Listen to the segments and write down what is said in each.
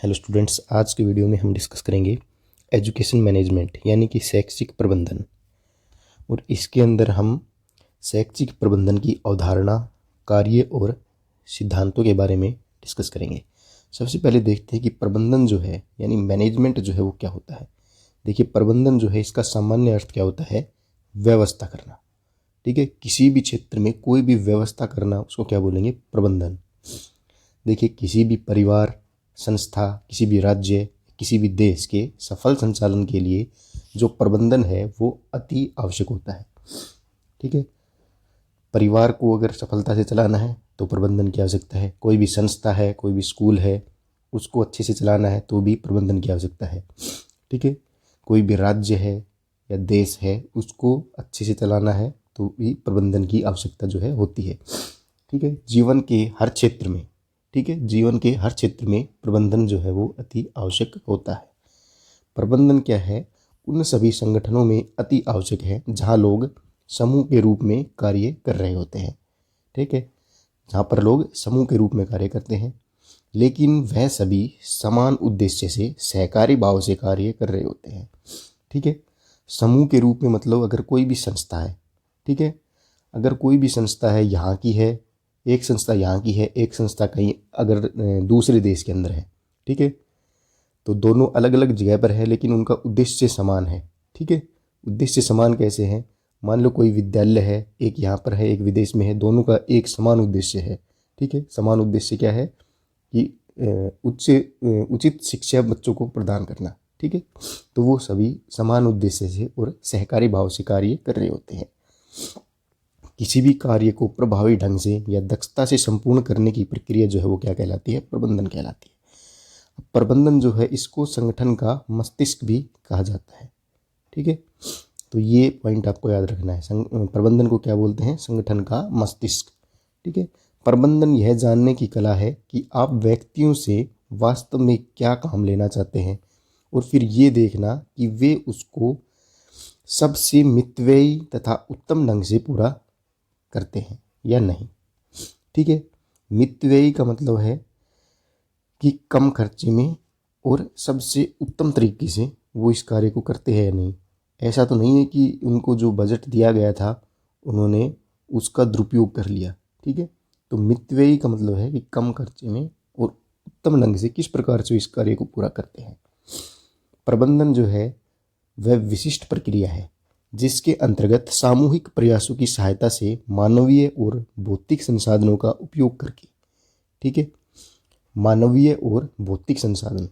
Hello students, आज के video में हम डिस्कस करेंगे एजुकेशन मैनेजमेंट यानी कि शैक्षिक प्रबंधन। और इसके अंदर हम शैक्षिक प्रबंधन की अवधारणा, कार्य और सिद्धांतों के बारे में डिस्कस करेंगे। सबसे पहले देखते हैं कि प्रबंधन जो है यानी मैनेजमेंट जो है वो क्या होता है। देखिए, प्रबंधन जो है इसका सामान्य अर्थ क्या होता है? व्यवस्था करना। ठीक है, किसी भी क्षेत्र में कोई भी व्यवस्था करना, उसको क्या बोलेंगे? प्रबंधन। देखिए, किसी भी परिवार, संस्था, किसी भी राज्य, किसी भी देश के सफल संचालन के लिए जो प्रबंधन है वो अति आवश्यक होता है। ठीक है, परिवार को अगर सफलता से चलाना है तो प्रबंधन की आवश्यकता है। कोई भी संस्था है, कोई भी स्कूल है, उसको अच्छे से चलाना है तो भी प्रबंधन की आवश्यकता है। ठीक है, कोई भी राज्य है या देश है, उसको अच्छे से चलाना है तो भी प्रबंधन की आवश्यकता जो है होती है। ठीक है, जीवन के हर क्षेत्र में, ठीक है, जीवन के हर क्षेत्र में प्रबंधन जो है वो अति आवश्यक होता है। प्रबंधन क्या है? उन सभी संगठनों में अति आवश्यक है जहाँ लोग समूह के रूप में कार्य कर रहे होते हैं। ठीक है, जहाँ पर लोग समूह के रूप में कार्य करते हैं, लेकिन वह सभी समान उद्देश्य से सहकारी भाव से कार्य कर रहे होते हैं। ठीक है, समूह के रूप में मतलब अगर कोई भी संस्था है, ठीक है, अगर कोई भी संस्था है यहाँ की है, एक संस्था यहाँ की है, एक संस्था कहीं अगर दूसरे देश के अंदर है, ठीक है, तो दोनों अलग अलग जगह पर है लेकिन उनका उद्देश्य समान है। ठीक है, उद्देश्य समान कैसे है? मान लो कोई विद्यालय है, एक यहाँ पर है, एक विदेश में है, दोनों का एक समान उद्देश्य है। ठीक है, समान उद्देश्य क्या है कि उचित शिक्षा बच्चों को प्रदान करना। ठीक है, तो वो सभी समान उद्देश्य से और सहकारी भाव से कार्य कर रहे होते हैं। किसी भी कार्य को प्रभावी ढंग से या दक्षता से संपूर्ण करने की प्रक्रिया जो है वो क्या कहलाती है? प्रबंधन कहलाती है। प्रबंधन जो है इसको संगठन का मस्तिष्क भी कहा जाता है। ठीक है, तो ये पॉइंट आपको याद रखना है। प्रबंधन को क्या बोलते हैं? संगठन का मस्तिष्क। ठीक है, प्रबंधन यह जानने की कला है कि आप व्यक्तियों से वास्तव में क्या काम लेना चाहते हैं और फिर ये देखना कि वे उसको सबसे मितव्ययी तथा उत्तम ढंग से पूरा करते हैं या नहीं। ठीक है, मितव्ययी का मतलब है कि कम खर्चे में और सबसे उत्तम तरीके से वो इस कार्य को करते हैं या नहीं। ऐसा तो नहीं है कि उनको जो बजट दिया गया था उन्होंने उसका दुरुपयोग कर लिया। ठीक है, तो मितव्ययी का मतलब है कि कम खर्चे में और उत्तम ढंग से किस प्रकार से इस कार्य को पूरा करते हैं। प्रबंधन जो है वह विशिष्ट प्रक्रिया है जिसके अंतर्गत सामूहिक प्रयासों की सहायता से मानवीय और भौतिक संसाधनों का उपयोग करके, ठीक है, मानवीय और भौतिक संसाधन,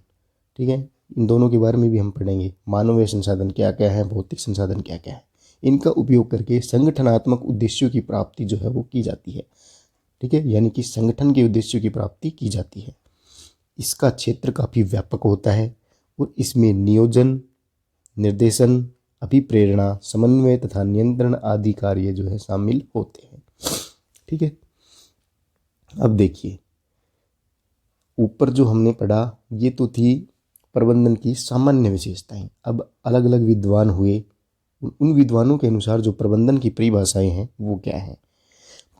ठीक है, इन दोनों के बारे में भी हम पढ़ेंगे। मानवीय संसाधन क्या क्या है, भौतिक संसाधन क्या क्या है, इनका उपयोग करके संगठनात्मक उद्देश्यों की प्राप्ति जो है वो की जाती है। ठीक है, यानी कि संगठन के उद्देश्यों की प्राप्ति की जाती है। इसका क्षेत्र काफ़ी व्यापक होता है और इसमें नियोजन, निर्देशन, अभिप्रेरणा, समन्वय तथा नियंत्रण आदि कार्य जो है शामिल होते हैं। ठीक है, अब देखिए, ऊपर जो हमने पढ़ा ये तो थी प्रबंधन की सामान्य विशेषताएं। अब अलग अलग विद्वान हुए, उन विद्वानों के अनुसार जो प्रबंधन की परिभाषाएं हैं वो क्या है।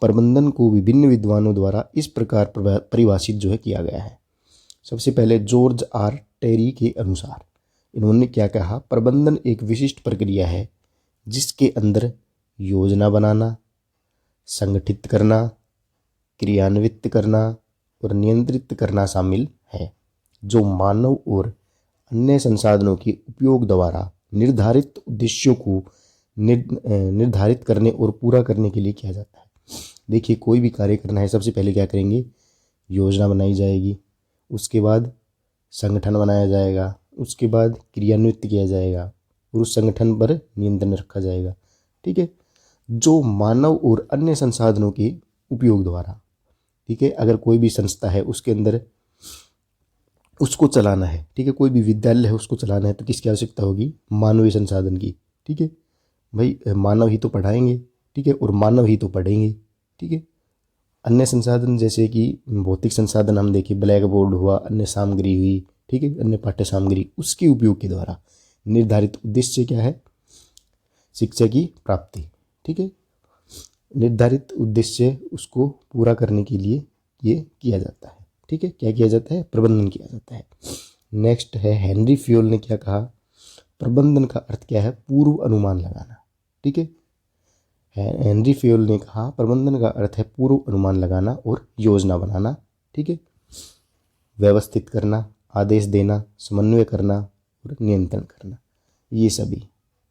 प्रबंधन को विभिन्न विद्वानों द्वारा इस प्रकार परिभाषित जो है किया गया है। सबसे पहले जॉर्ज आर टेरी के अनुसार इन्होंने क्या कहा? प्रबंधन एक विशिष्ट प्रक्रिया है जिसके अंदर योजना बनाना, संगठित करना, क्रियान्वित करना और नियंत्रित करना शामिल है, जो मानव और अन्य संसाधनों के उपयोग द्वारा निर्धारित उद्देश्यों को निर्धारित करने और पूरा करने के लिए किया जाता है। देखिए, कोई भी कार्य करना है, सबसे पहले क्या करेंगे? योजना बनाई जाएगी, उसके बाद संगठन बनाया जाएगा, उसके बाद क्रियान्वित किया जाएगा और उस संगठन पर नियंत्रण रखा जाएगा। ठीक है, जो मानव और अन्य संसाधनों के उपयोग द्वारा, ठीक है, अगर कोई भी संस्था है उसके अंदर उसको चलाना है, ठीक है, कोई भी विद्यालय है उसको चलाना है तो किसकी आवश्यकता होगी? मानवीय संसाधन की। ठीक है भाई, मानव ही तो पढ़ाएंगे, ठीक है, और मानव ही तो पढ़ेंगे। ठीक है, अन्य संसाधन जैसे कि भौतिक संसाधन हम देखें, ब्लैक बोर्ड हुआ, अन्य सामग्री हुई, ठीक है, अन्य पाठ्य सामग्री, उसके उपयोग के द्वारा निर्धारित उद्देश्य क्या है? शिक्षा की प्राप्ति। ठीक है, निर्धारित उद्देश्य उसको पूरा करने के लिए ये किया जाता है। ठीक है, क्या किया जाता है, प्रबंधन किया जाता है। नेक्स्ट है हेनरी फ्योल ने क्या कहा, प्रबंधन का अर्थ क्या है, पूर्व अनुमान लगाना। ठीक है, हेनरी फ्योल ने कहा प्रबंधन का अर्थ है पूर्व अनुमान लगाना और योजना बनाना। ठीक है, व्यवस्थित करना, आदेश देना, समन्वय करना और नियंत्रण करना, ये सभी।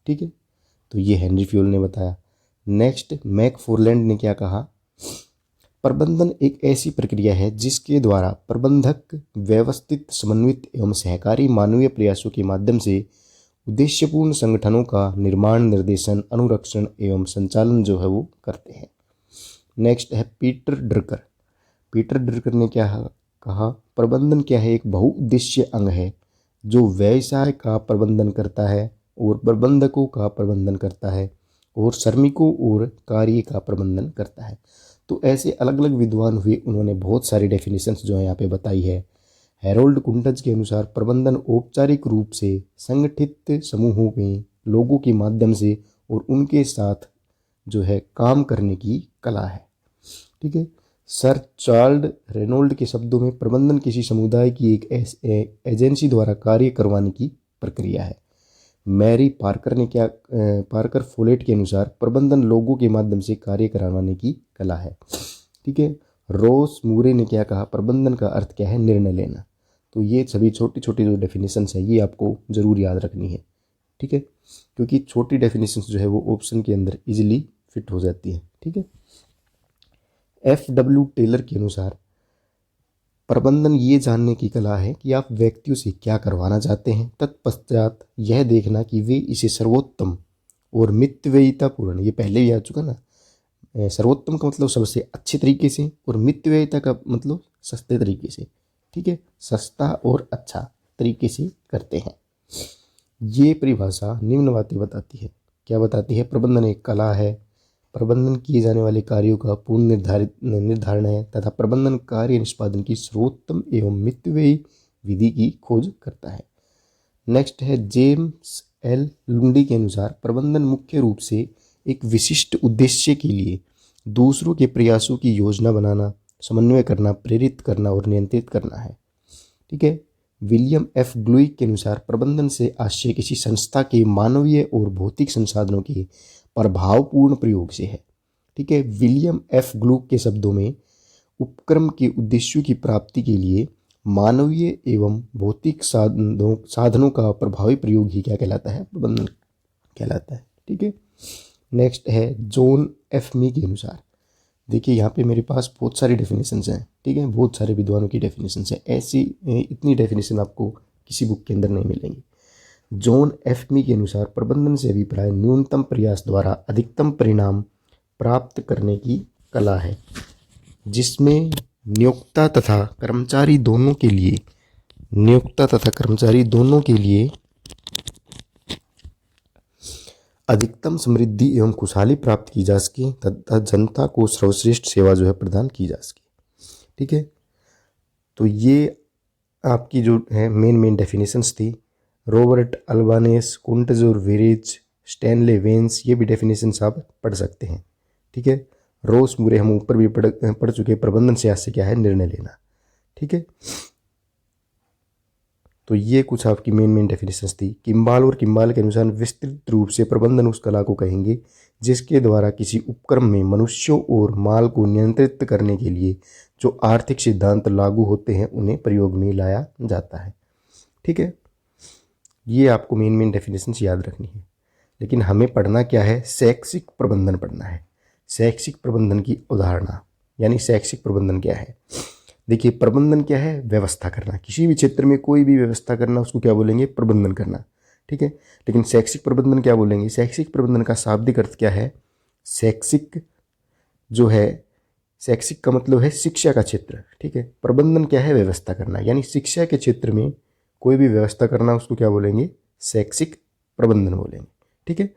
ठीक है, तो ये हेनरी फ्योल ने बताया। नेक्स्ट मैकफोरलैंड ने क्या कहा, प्रबंधन एक ऐसी प्रक्रिया है जिसके द्वारा प्रबंधक व्यवस्थित, समन्वित एवं सहकारी मानवीय प्रयासों के माध्यम से उद्देश्यपूर्ण संगठनों का निर्माण, निर्देशन, अनुरक्षण एवं संचालन जो है वो करते हैं। नेक्स्ट है पीटर ड्रकर। पीटर ड्रकर ने क्या कहा, प्रबंधन क्या है, एक बहुउद्देश्य अंग है जो व्यवसाय का प्रबंधन करता है और प्रबंधकों का प्रबंधन करता है और श्रमिकों और कार्य का प्रबंधन करता है। तो ऐसे अलग अलग विद्वान हुए, उन्होंने बहुत सारी डेफिनेशंस जो है यहाँ पे बताई है। हैरोल्ड कुंटज के अनुसार प्रबंधन औपचारिक रूप से संगठित समूहों में लोगों के माध्यम से और उनके साथ जो है काम करने की कला है। ठीक है, सर चार्ल्ड रेनोल्ड के शब्दों में प्रबंधन किसी समुदाय की एक एजेंसी द्वारा कार्य करवाने की प्रक्रिया है। मैरी पार्कर ने क्या पार्कर फोलेट के अनुसार प्रबंधन लोगों के माध्यम से कार्य करवाने की कला है। ठीक है, रोस मूरे ने क्या कहा, प्रबंधन का अर्थ क्या है, निर्णय लेना। तो ये सभी छोटी छोटी जो डेफिनेशंस है ये आपको ज़रूर याद रखनी है। ठीक है, क्योंकि छोटी डेफिनेशंस जो है वो ऑप्शन के अंदर इजीली फिट हो जाती है। ठीक है, FW टेलर के अनुसार प्रबंधन ये जानने की कला है कि आप व्यक्तियों से क्या करवाना चाहते हैं, तत्पश्चात यह देखना कि वे इसे सर्वोत्तम और मितव्ययितापूर्ण, ये पहले ही आ चुका ना, सर्वोत्तम का मतलब सबसे अच्छे तरीके से और मितव्ययिता का मतलब सस्ते तरीके से। ठीक है, सस्ता और अच्छा तरीके से करते हैं। ये परिभाषा निम्न बातें बताती है। क्या बताती है, प्रबंधन एक कला है, प्रबंधन किए जाने वाले कार्यों का पूर्ण निर्धारण है तथा प्रबंधन कार्य निष्पादन की सर्वोत्तम एवं मितव्ययी विधि की खोज करता है। नेक्स्ट है जेम्स एल लुंडी के अनुसार प्रबंधन मुख्य रूप से एक विशिष्ट उद्देश्य के लिए दूसरों के प्रयासों की योजना बनाना, समन्वय करना, प्रेरित करना और नियंत्रित करना है। ठीक है, विलियम एफ ग्लुइक के अनुसार प्रबंधन से आशय किसी संस्था के मानवीय और भौतिक संसाधनों के प्रभावपूर्ण प्रयोग से है। ठीक है, विलियम एफ ग्लुइक के शब्दों में उपक्रम के उद्देश्यों की प्राप्ति के लिए मानवीय एवं भौतिक साधनों का प्रभावी प्रयोग ही क्या कहलाता है, प्रबंधन कहलाता है। ठीक है, नेक्स्ट है जॉन एफ मी के अनुसार, देखिए यहाँ पे मेरे पास बहुत सारी डेफिनेशंस हैं। ठीक है, बहुत सारे विद्वानों की डेफिनेशंस हैं, ऐसी इतनी डेफिनेशन आपको किसी बुक के अंदर नहीं मिलेंगी। जॉन एफ मी के अनुसार प्रबंधन से अभिप्राय न्यूनतम प्रयास द्वारा अधिकतम परिणाम प्राप्त करने की कला है, जिसमें नियोक्ता तथा कर्मचारी दोनों के लिए अधिकतम समृद्धि एवं खुशहाली प्राप्त की जा सके तथा जनता को सर्वश्रेष्ठ सेवा जो है प्रदान की जा सके। ठीक है, तो ये आपकी जो है मेन डेफिनेशंस थी। रॉबर्ट अल्बानेस, कुंटज और वेरेज, स्टैनले वेंस, ये भी डेफिनेशंस आप पढ़ सकते हैं। ठीक है, रोस मूरे हम ऊपर भी पढ़ चुके। प्रबंधन से आशय क्या है, निर्णय लेना। ठीक है, तो ये कुछ आपकी मेन डेफिनेशंस थी। किम्बाल और किम्बाल के अनुसार विस्तृत रूप से प्रबंधन उस कला को कहेंगे जिसके द्वारा किसी उपक्रम में मनुष्यों और माल को नियंत्रित करने के लिए जो आर्थिक सिद्धांत लागू होते हैं उन्हें प्रयोग में लाया जाता है। ठीक है, ये आपको मेन डेफिनेशंस याद रखनी है। लेकिन हमें पढ़ना क्या है, शैक्षिक प्रबंधन पढ़ना है। शैक्षिक प्रबंधन की अवधारणा, यानी शैक्षिक प्रबंधन क्या है। देखिए, प्रबंधन क्या है, व्यवस्था करना। किसी भी क्षेत्र में कोई भी व्यवस्था करना, उसको क्या बोलेंगे, प्रबंधन करना। ठीक है, लेकिन शैक्षिक प्रबंधन क्या बोलेंगे। शैक्षिक प्रबंधन का शाब्दिक अर्थ क्या है, शैक्षिक जो है, शैक्षिक का मतलब है शिक्षा का क्षेत्र। ठीक है, प्रबंधन क्या है, व्यवस्था करना, यानी शिक्षा के क्षेत्र में कोई भी व्यवस्था करना, उसको क्या बोलेंगे, शैक्षिक प्रबंधन बोलेंगे। ठीक है,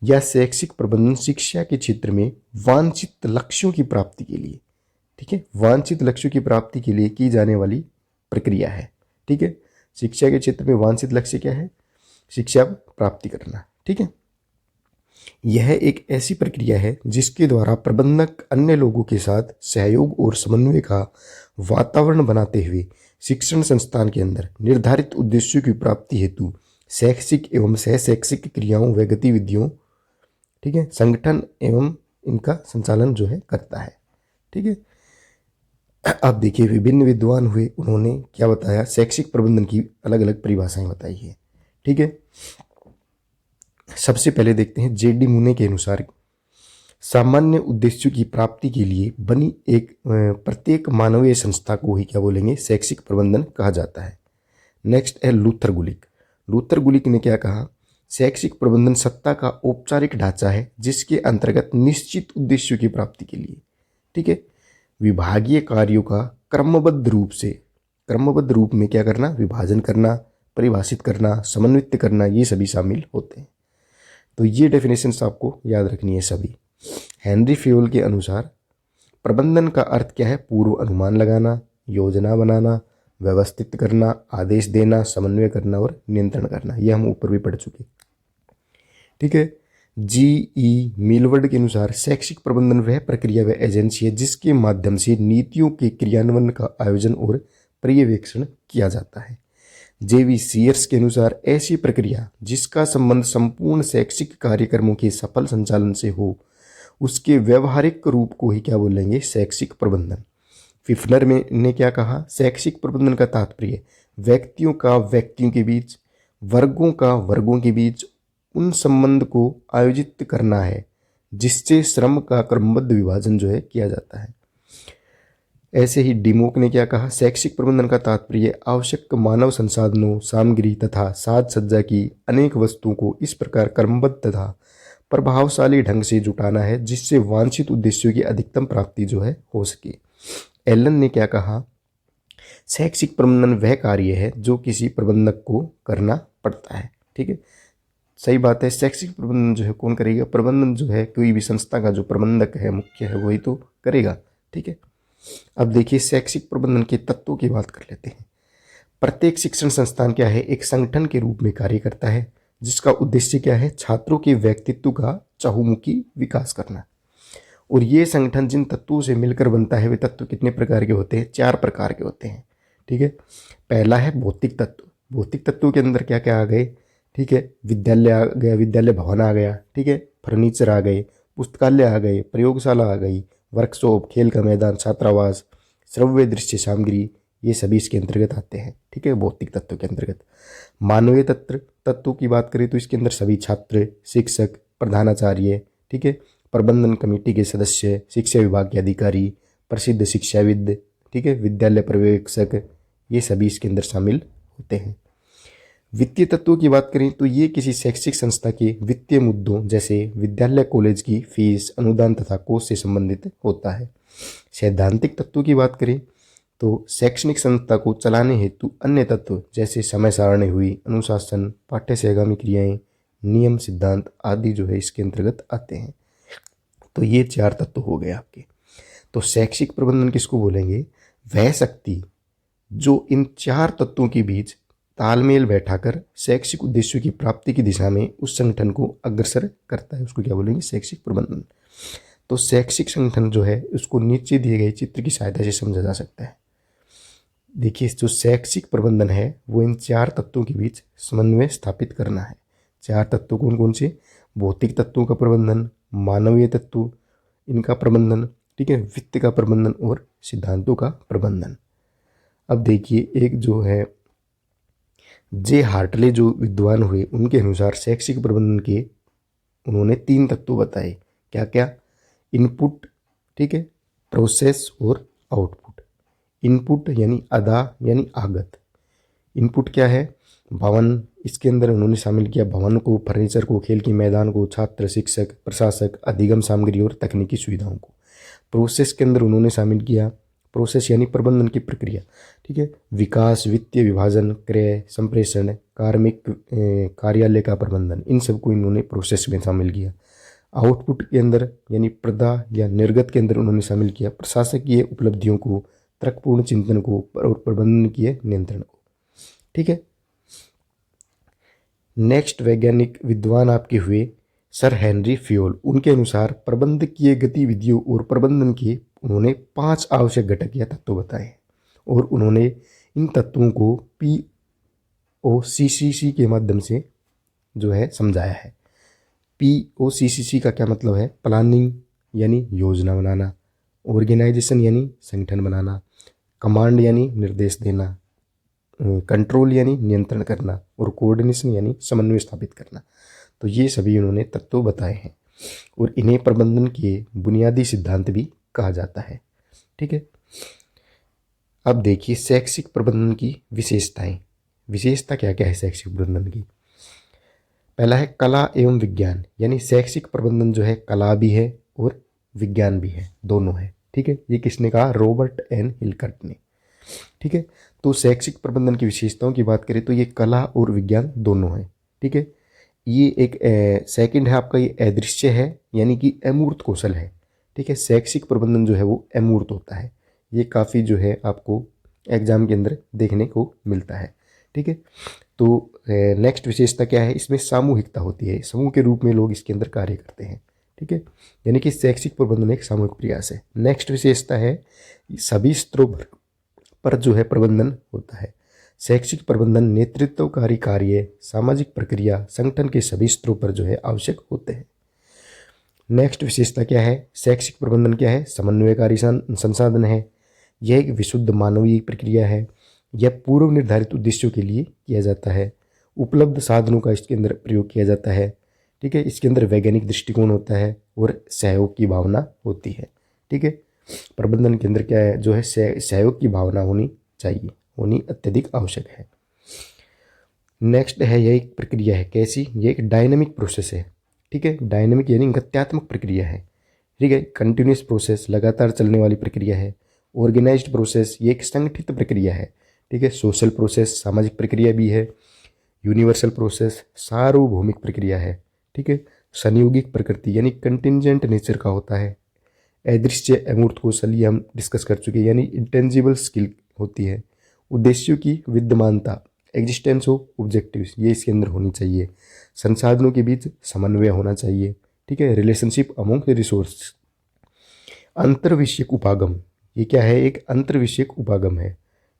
या शैक्षिक प्रबंधन शिक्षा के क्षेत्र में वांछित लक्ष्यों की प्राप्ति के लिए, ठीक है, वांछित लक्ष्यों की प्राप्ति के लिए की जाने वाली प्रक्रिया है। ठीक है, शिक्षा के क्षेत्र में वांछित लक्ष्य क्या है, शिक्षा प्राप्ति करना। ठीक है, यह एक ऐसी प्रक्रिया है जिसके द्वारा प्रबंधक अन्य लोगों के साथ सहयोग और समन्वय का वातावरण बनाते हुए शिक्षण संस्थान के अंदर निर्धारित उद्देश्यों की प्राप्ति हेतु शैक्षिक एवं सह शैक्षिक क्रियाओं व गतिविधियों, ठीक है, संगठन एवं इनका संचालन जो है करता है। ठीक है, अब देखिए विभिन्न विद्वान हुए, उन्होंने क्या बताया, शैक्षिक प्रबंधन की अलग अलग परिभाषाएं बताई है। ठीक है, सबसे पहले देखते हैं जेडी मुने के अनुसार सामान्य उद्देश्यों की प्राप्ति के लिए बनी एक प्रत्येक मानवीय संस्था को ही क्या बोलेंगे, शैक्षिक प्रबंधन कहा जाता है। नेक्स्ट है लूथर गुलिक। लूथर गुलिक ने क्या कहा, शैक्षिक प्रबंधन सत्ता का औपचारिक ढांचा है जिसके अंतर्गत निश्चित उद्देश्यों की प्राप्ति के लिए, ठीक है, विभागीय कार्यों का क्रमबद्ध रूप में क्या करना, विभाजन करना, परिभाषित करना, समन्वित करना, ये सभी शामिल होते हैं। तो ये डेफिनेशंस आपको याद रखनी है सभी। हेनरी फ्योल के अनुसार प्रबंधन का अर्थ क्या है, पूर्व अनुमान लगाना, योजना बनाना, व्यवस्थित करना, आदेश देना, समन्वय करना और नियंत्रण करना। ये हम ऊपर भी पढ़ चुके। ठीक है, जी.ई. मिलवर्ड के अनुसार शैक्षिक प्रबंधन वह प्रक्रिया व एजेंसी है जिसके माध्यम से नीतियों के क्रियान्वयन का आयोजन और पर्यवेक्षण किया जाता है। जे.वी. सीयर्स के अनुसार ऐसी प्रक्रिया जिसका संबंध संपूर्ण शैक्षिक कार्यक्रमों के सफल संचालन से हो उसके व्यवहारिक रूप को ही क्या बोलेंगे, शैक्षिक प्रबंधन। फिफ्नर में ने क्या कहा, शैक्षिक प्रबंधन का तात्पर्य व्यक्तियों का व्यक्तियों के बीच, वर्गों का वर्गों के बीच उन संबंध को आयोजित करना है जिससे श्रम का क्रमबद्ध विभाजन जो है किया जाता है। ऐसे ही डिमोक ने क्या कहा, शैक्षिक प्रबंधन का तात्पर्य आवश्यक मानव संसाधनों, सामग्री तथा साज सज्जा की अनेक वस्तुओं को इस प्रकार क्रमबद्ध तथा प्रभावशाली ढंग से जुटाना है जिससे वांछित उद्देश्यों की अधिकतम प्राप्ति जो है हो सके। एलन ने क्या कहा, शैक्षिक प्रबंधन वह कार्य है जो किसी प्रबंधक को करना पड़ता है। ठीक है, सही बात है, शैक्षिक प्रबंधन जो है कौन करेगा, प्रबंधन जो है कोई भी संस्था का जो प्रबंधक है, मुख्य है, वही तो करेगा। ठीक है, अब देखिए शैक्षिक प्रबंधन के तत्वों की बात कर लेते हैं। प्रत्येक शिक्षण संस्थान क्या है, एक संगठन के रूप में कार्य करता है जिसका उद्देश्य क्या है, छात्रों के व्यक्तित्व का चहुमुखी विकास करना। और ये संगठन जिन तत्वों से मिलकर बनता है वे तत्व कितने प्रकार के होते हैं, 4 प्रकार के होते हैं। ठीक है, पहला है भौतिक तत्व। भौतिक तत्वों के अंदर क्या क्या आ गए, ठीक है, विद्यालय आ गया, विद्यालय भवन आ गया, ठीक है, फर्नीचर आ गए, पुस्तकालय आ गए, प्रयोगशाला आ गई, वर्कशॉप, खेल का मैदान, छात्रावास, श्रव्य दृश्य सामग्री, ये सभी इसके अंतर्गत आते हैं। ठीक है, भौतिक तत्व के अंतर्गत। मानवीय तत्वों की बात करें तो इसके अंदर सभी छात्र, शिक्षक, प्रधानाचार्य, ठीक है, प्रबंधन कमेटी के सदस्य, शिक्षा विभाग के अधिकारी, प्रसिद्ध शिक्षाविद, ठीक है, विद्यालय पर्यवेक्षक, ये सभी इसके अंदर शामिल होते हैं। वित्तीय तत्वों की बात करें तो ये किसी शैक्षिक संस्था के वित्तीय मुद्दों जैसे विद्यालय कॉलेज की फीस, अनुदान तथा कोष से संबंधित होता है। सैद्धांतिक तत्वों की बात करें तो शैक्षणिक संस्था को चलाने हेतु अन्य तत्व जैसे समय सारणी हुई, अनुशासन, पाठ्य से आगामी क्रियाएं, नियम, सिद्धांत आदि जो है इसके अंतर्गत आते हैं। तो ये 4 तत्व हो गए आपके। तो शैक्षिक प्रबंधन किसको बोलेंगे, वह शक्ति जो इन 4 तत्वों के बीच तालमेल बैठाकर शैक्षिक उद्देश्यों की प्राप्ति की दिशा में उस संगठन को अग्रसर करता है, उसको क्या बोलेंगे, शैक्षिक प्रबंधन। तो शैक्षिक संगठन जो है उसको नीचे दिए गए चित्र की सहायता से समझा जा सकता है। देखिए जो शैक्षिक प्रबंधन है वो इन 4 तत्वों के बीच समन्वय स्थापित करना है। 4 तत्व कौन कौन से, भौतिक तत्वों का प्रबंधन, मानवीय तत्व इनका प्रबंधन, ठीक है, वित्त का प्रबंधन और सिद्धांतों का प्रबंधन। अब देखिए एक जो है जे हार्टले जो विद्वान हुए उनके अनुसार शैक्षिक प्रबंधन के उन्होंने 3 तत्व बताए। क्या क्या, इनपुट, ठीक है, प्रोसेस और आउटपुट। इनपुट यानी अदा यानी आगत। इनपुट क्या है, भवन, इसके अंदर उन्होंने शामिल किया भवन को, फर्नीचर को, खेल के मैदान को, छात्र, शिक्षक, प्रशासक, अधिगम सामग्री और तकनीकी सुविधाओं को। प्रोसेस के अंदर उन्होंने शामिल किया, प्रोसेस यानी प्रबंधन की प्रक्रिया, ठीक है, विकास, वित्तीय विभाजन, क्रय, संप्रेषण, कार्मिक कार्यालय का प्रबंधन, इन सबको इन्होंने प्रोसेस में शामिल किया। आउटपुट के अंदर यानी प्रदा या निर्गत के अंदर उन्होंने शामिल किया प्रशासकीय उपलब्धियों को, तर्कपूर्ण चिंतन को और प्रबंधन किए नियंत्रण को। ठीक है, नेक्स्ट वैज्ञानिक विद्वान आपके हुए सर हेनरी फ्योल। उनके अनुसार प्रबंधकीय गतिविधियों और प्रबंधन के उन्होंने 5 आवश्यक घटक या तत्व बताए। और उन्होंने इन तत्वों को POCCC के माध्यम से जो है समझाया है। POCCC का क्या मतलब है? प्लानिंग यानी योजना बनाना, ऑर्गेनाइजेशन यानी संगठन बनाना, कमांड यानी निर्देश देना, कंट्रोल यानी नियंत्रण करना, और कोऑर्डिनेशन यानी समन्वय स्थापित करना। तो ये सभी उन्होंने तत्व बताए हैं और इन्हें प्रबंधन के बुनियादी सिद्धांत भी कहा जाता है। ठीक है, अब देखिए शैक्षिक प्रबंधन की विशेषताएं। विशेषता क्या क्या है शैक्षिक प्रबंधन की? पहला है कला एवं विज्ञान, यानी शैक्षिक प्रबंधन जो है कला भी है और विज्ञान भी है, दोनों है। ठीक है, ये किसने कहा? रॉबर्ट एन हिलकर्ट ने। ठीक है, तो शैक्षिक प्रबंधन की विशेषताओं की बात करें तो ये कला और विज्ञान दोनों है। ठीक है, ये एक सेकंड है आपका, ये अदृश्य है यानी कि अमूर्त कौशल है। ठीक है, शैक्षिक प्रबंधन जो है वो अमूर्त होता है, ये काफ़ी जो है आपको एग्जाम के अंदर देखने को मिलता है। ठीक है, तो नेक्स्ट विशेषता क्या है? इसमें सामूहिकता होती है, समूह के रूप में लोग इसके अंदर कार्य करते हैं। ठीक है, यानी कि शैक्षिक प्रबंधन एक सामूहिक प्रयास है। नेक्स्ट विशेषता है सभी स्तरों पर जो है प्रबंधन होता है। शैक्षिक प्रबंधन नेतृत्वकारी कार्य, सामाजिक प्रक्रिया, संगठन के सभी स्तरों पर जो है आवश्यक होते हैं। नेक्स्ट विशेषता क्या है? शैक्षिक प्रबंधन क्या है? समन्वयकारी संसाधन है। यह एक विशुद्ध मानवीय प्रक्रिया है। यह पूर्व निर्धारित उद्देश्यों के लिए किया जाता है। उपलब्ध साधनों का इसके अंदर प्रयोग किया जाता है। ठीक है, इसके अंदर वैज्ञानिक दृष्टिकोण होता है और सहयोग की भावना होती है। ठीक है, प्रबंधन के अंदर क्या है जो है सहयोग की भावना होनी चाहिए, होनी अत्यधिक आवश्यक है। नेक्स्ट है यह एक प्रक्रिया है, कैसी? ये एक डायनेमिक प्रोसेस है। ठीक है, डायनेमिक यानी गत्यात्मक प्रक्रिया है। ठीक है, कंटिन्यूस प्रोसेस, लगातार चलने वाली प्रक्रिया है। ऑर्गेनाइज्ड प्रोसेस, ये एक संगठित प्रक्रिया है। ठीक है, सोशल प्रोसेस, सामाजिक प्रक्रिया भी है। यूनिवर्सल प्रोसेस, सार्वभौमिक प्रक्रिया है। ठीक है, संयोगिक प्रकृति यानी कंटिंजेंट नेचर का होता है। अदृश्य अमूर्त कौशल, ये हम डिस्कस कर चुके हैं, यानी इंटेंजिबल स्किल होती है। उद्देश्यों की विद्यमानता, एग्जिस्टेंस ऑफ ऑब्जेक्टिव्स, ये इसके अंदर होनी चाहिए। संसाधनों के बीच समन्वय होना चाहिए। ठीक है, रिलेशनशिप अमोंग रिसोर्स। अंतर्विषयक उपागम, ये क्या है? एक अंतर्विषयक उपागम है।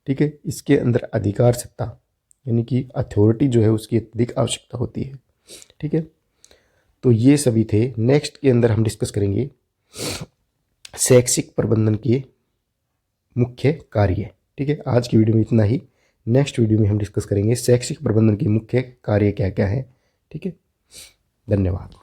ठीक है, इसके अंदर अधिकार सत्ता यानी कि अथॉरिटी जो है उसकी अधिक आवश्यकता होती है। ठीक है, तो ये सभी थे। नेक्स्ट के अंदर हम डिस्कस करेंगे शैक्षिक प्रबंधन के मुख्य कार्य। ठीक है, आज की वीडियो में इतना ही। नेक्स्ट वीडियो में हम डिस्कस करेंगे शैक्षिक प्रबंधन के मुख्य कार्य क्या क्या है। ठीक है, धन्यवाद।